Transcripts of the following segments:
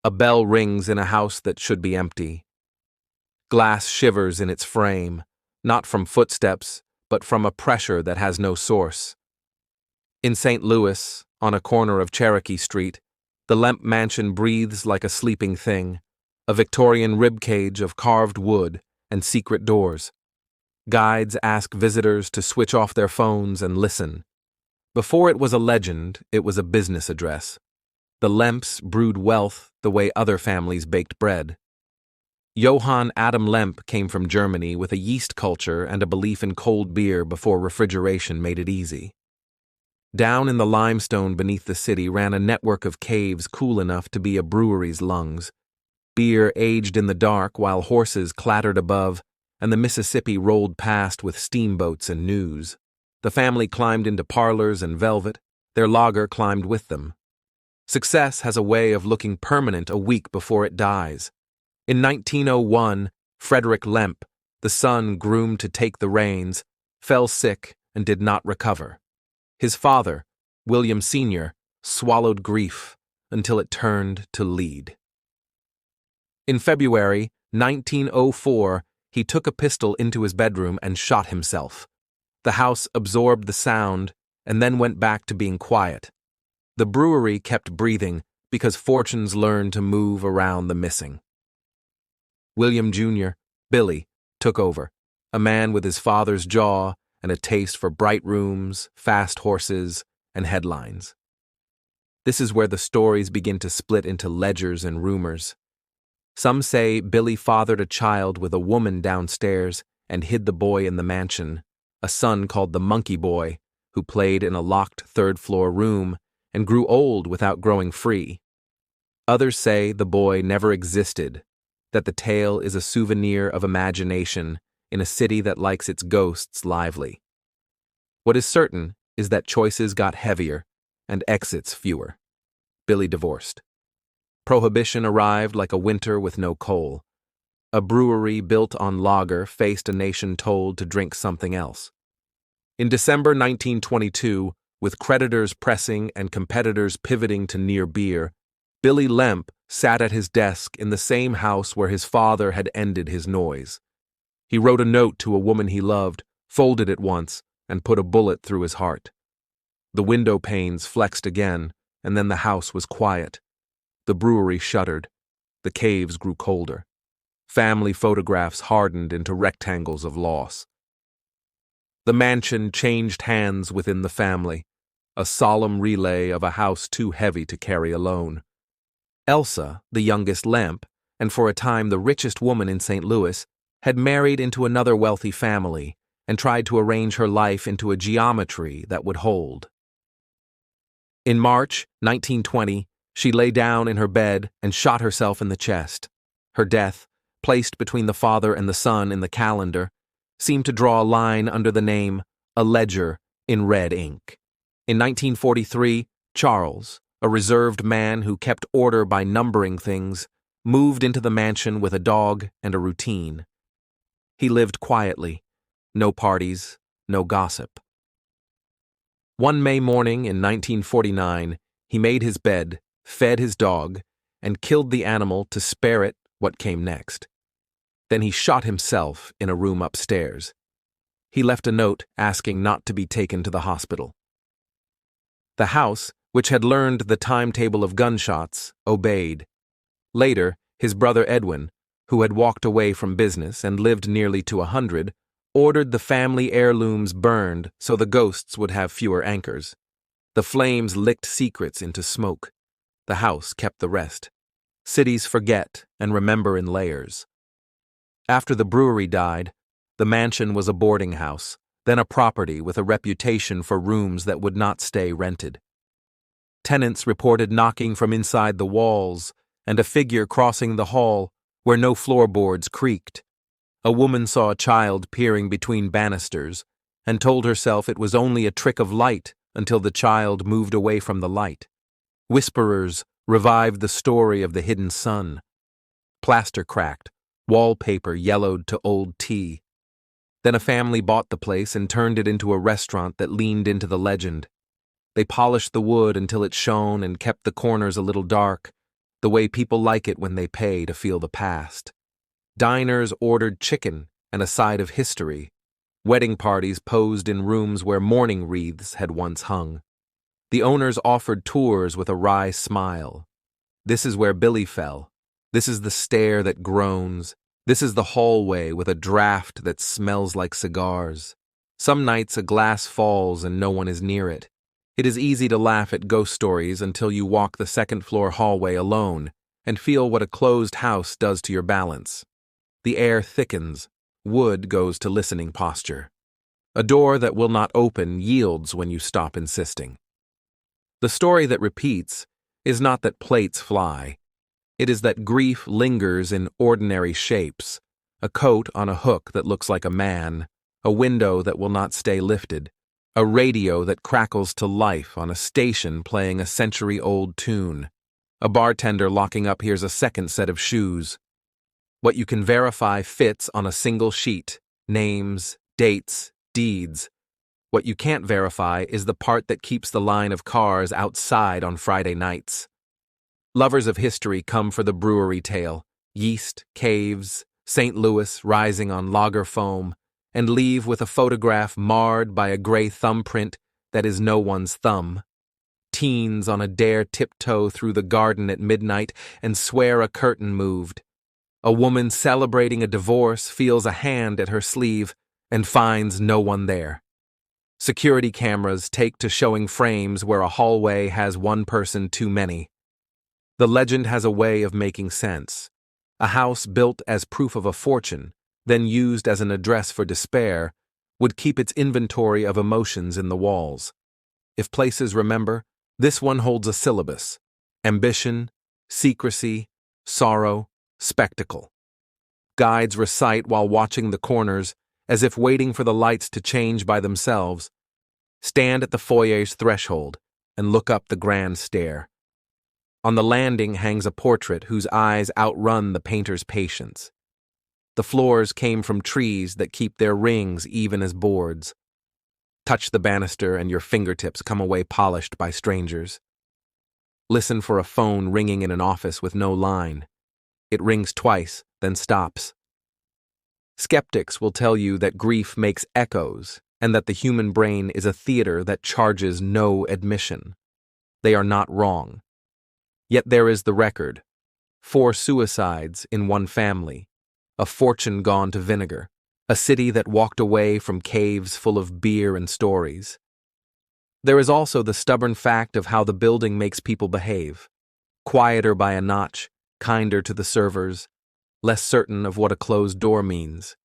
A bell rings in a house that should be empty. Glass shivers in its frame, not from footsteps, but from a pressure that has no source. In St. Louis, on a corner of Cherokee Street, the Lemp Mansion breathes like a sleeping thing, a Victorian ribcage of carved wood and secret doors. Guides ask visitors to switch off their phones and listen. Before it was a legend, it was a business address. The Lemps brewed wealth the way other families baked bread. Johann Adam Lemp came from Germany with a yeast culture and a belief in cold beer before refrigeration made it easy. Down in the limestone beneath the city ran a network of caves cool enough to be a brewery's lungs. Beer aged in the dark while horses clattered above, and the Mississippi rolled past with steamboats and news. The family climbed into parlors and velvet, their lager climbed with them. Success has a way of looking permanent a week before it dies. In 1901, Frederick Lemp, the son groomed to take the reins, fell sick and did not recover. His father, William Sr., swallowed grief until it turned to lead. In February 1904, he took a pistol into his bedroom and shot himself. The house absorbed the sound and then went back to being quiet. The brewery kept breathing because fortunes learned to move around the missing. William Jr., Billy, took over, a man with his father's jaw and a taste for bright rooms, fast horses, and headlines. This is where the stories begin to split into legends and rumors. Some say Billy fathered a child with a woman downstairs and hid the boy in the mansion, a son called the Monkey Boy, who played in a locked third-floor room and grew old without growing free. Others say the boy never existed, that the tale is a souvenir of imagination in a city that likes its ghosts lively. What is certain is that choices got heavier and exits fewer. Billy divorced. Prohibition arrived like a winter with no coal. A brewery built on lager faced a nation told to drink something else. In December 1922, with creditors pressing and competitors pivoting to near beer, Billy Lemp sat at his desk in the same house where his father had ended his noise. He wrote a note to a woman he loved, folded it once, and put a bullet through his heart. The window panes flexed again, and then the house was quiet. The brewery shuddered. The caves grew colder. Family photographs hardened into rectangles of loss. The mansion changed hands within the family, a solemn relay of a house too heavy to carry alone. Elsa, the youngest Lemp, and for a time the richest woman in St. Louis, had married into another wealthy family and tried to arrange her life into a geometry that would hold. In March 1920, she lay down in her bed and shot herself in the chest. Her death, placed between the father and the son in the calendar, seemed to draw a line under the name A Ledger in red ink. In 1943, Charles, a reserved man who kept order by numbering things, moved into the mansion with a dog and a routine. He lived quietly, no parties, no gossip. One May morning in 1949, he made his bed, fed his dog, and killed the animal to spare it what came next. Then he shot himself in a room upstairs. He left a note asking not to be taken to the hospital. The house, which had learned the timetable of gunshots, obeyed. Later, his brother Edwin, who had walked away from business and lived nearly to 100, ordered the family heirlooms burned so the ghosts would have fewer anchors. The flames licked secrets into smoke. The house kept the rest. Cities forget and remember in layers. After the brewery died, the mansion was a boarding house, then a property with a reputation for rooms that would not stay rented. Tenants reported knocking from inside the walls and a figure crossing the hall where no floorboards creaked. A woman saw a child peering between banisters and told herself it was only a trick of light until the child moved away from the light. Whisperers revived the story of the hidden sun. Plaster cracked, wallpaper yellowed to old tea. Then a family bought the place and turned it into a restaurant that leaned into the legend. They polished the wood until it shone and kept the corners a little dark, the way people like it when they pay to feel the past. Diners ordered chicken and a side of history. Wedding parties posed in rooms where mourning wreaths had once hung. The owners offered tours with a wry smile. This is where Billy fell. This is the stair that groans. This is the hallway with a draft that smells like cigars. Some nights a glass falls and no one is near it. It is easy to laugh at ghost stories until you walk the second-floor hallway alone and feel what a closed house does to your balance. The air thickens. Wood goes to listening posture. A door that will not open yields when you stop insisting. The story that repeats is not that plates fly. It is that grief lingers in ordinary shapes, a coat on a hook that looks like a man, a window that will not stay lifted, a radio that crackles to life on a station playing a century-old tune. A bartender locking up hears a second set of shoes. What you can verify fits on a single sheet: names, dates, deeds. What you can't verify is the part that keeps the line of cars outside on Friday nights. Lovers of history come for the brewery tale, yeast, caves, St. Louis rising on lager foam, and leave with a photograph marred by a gray thumbprint that is no one's thumb. Teens on a dare tiptoe through the garden at midnight and swear a curtain moved. A woman celebrating a divorce feels a hand at her sleeve and finds no one there. Security cameras take to showing frames where a hallway has one person too many. The legend has a way of making sense. A house built as proof of a fortune, then used as an address for despair, would keep its inventory of emotions in the walls. If places remember, this one holds a syllabus: ambition, secrecy, sorrow, spectacle. Guides recite while watching the corners, as if waiting for the lights to change by themselves. Stand at the foyer's threshold and look up the grand stair. On the landing hangs a portrait whose eyes outrun the painter's patience. The floors came from trees that keep their rings even as boards. Touch the banister and your fingertips come away polished by strangers. Listen for a phone ringing in an office with no line. It rings twice, then stops. Skeptics will tell you that grief makes echoes and that the human brain is a theater that charges no admission. They are not wrong. Yet there is the record: 4 suicides in one family, a fortune gone to vinegar, a city that walked away from caves full of beer and stories. There is also the stubborn fact of how the building makes people behave: quieter by a notch, kinder to the servers, less certain of what a closed door means.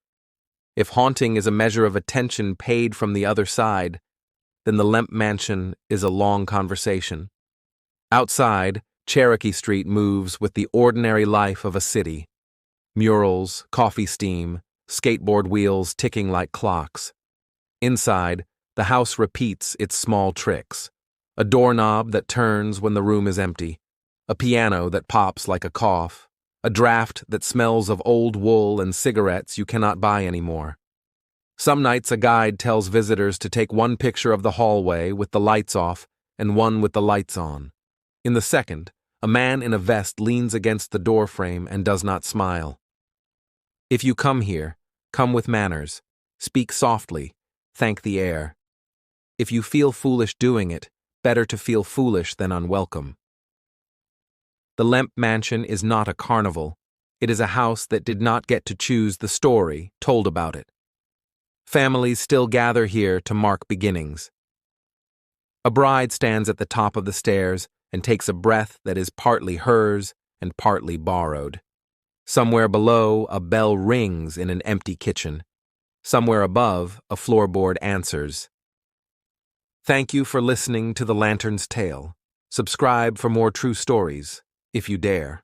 If haunting is a measure of attention paid from the other side, then the Lemp Mansion is a long conversation. Outside, Cherokee Street moves with the ordinary life of a city. Murals, coffee steam, skateboard wheels ticking like clocks. Inside, the house repeats its small tricks: a doorknob that turns when the room is empty, a piano that pops like a cough, a draft that smells of old wool and cigarettes you cannot buy anymore. Some nights a guide tells visitors to take one picture of the hallway with the lights off and one with the lights on. In the second, a man in a vest leans against the doorframe and does not smile. If you come here, come with manners. Speak softly. Thank the air. If you feel foolish doing it, better to feel foolish than unwelcome. The Lemp Mansion is not a carnival. It is a house that did not get to choose the story told about it. Families still gather here to mark beginnings. A bride stands at the top of the stairs and takes a breath that is partly hers and partly borrowed. Somewhere below, a bell rings in an empty kitchen. Somewhere above, a floorboard answers. Thank you for listening to The Lantern's Tale. Subscribe for more true stories, if you dare.